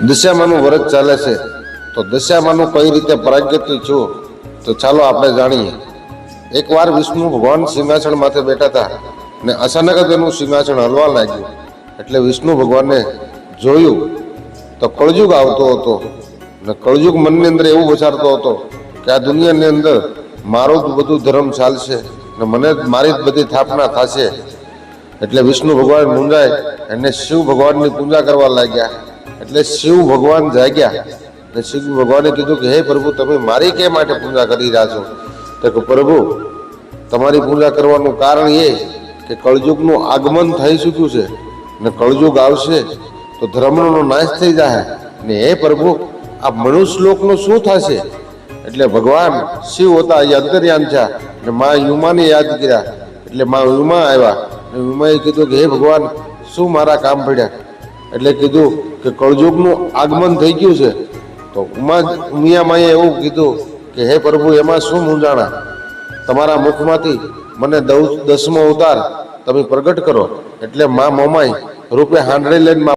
દશામાનું વ્રત ચાલે છે, તો દશામાનું કઈ રીતે પ્રાગટ્ય છું તો ચાલો આપણે જાણીએ। એકવાર વિષ્ણુ ભગવાન સિંહાસન માથે બેઠા હતા ને અચાનક જ એનું સિંહાસન હલવા લાગ્યું, એટલે વિષ્ણુ ભગવાને જોયું તો કળયુગ આવતો હતો ને કળયુગ મનની અંદર એવું વિચારતો હતો કે આ દુનિયાની અંદર મારો જ બધું ધર્મ ચાલશે ને મને મારી જ બધી સ્થાપના થશે। એટલે વિષ્ણુ ભગવાન મૂંઝાય એને શિવ ભગવાનની પૂજા કરવા લાગ્યા। એટલે શિવ ભગવાન જાગ્યા ને શિવ ભગવાને કીધું કે હે પ્રભુ, તમે મારી કે માટે પૂજા કરી રહ્યા છો? તો કે પ્રભુ, તમારી પૂજા કરવાનું કારણ એ કે કળયુગનું આગમન થઈ ચૂક્યું છે ને કળયુગ આવશે તો ધર્મનો નાશ થઈ જાય ને હે પ્રભુ, આ મનુષ્ય લોકનું શું થશે? એટલે ભગવાન શિવ હતા એ અંતર્યાન થયા ને મા યુમાને યાદ કર્યા। એટલે મા યુમા આવ્યા ને યુમાએ કીધું કે હે ભગવાન, શું મારા કામ પડ્યા? એટલે કીધું કે કળયુગનું આગમન થઈ ગયું છે। તો ઉમિયામાએ એવું કીધું કે હે પ્રભુ, એમાં શું મૂંઝાણા? તમારા મુખમાંથી મને 10મો અવતાર તમે પ્રગટ કરો। એટલે મા મોમાઈ રૂપે હાંડળી લઈને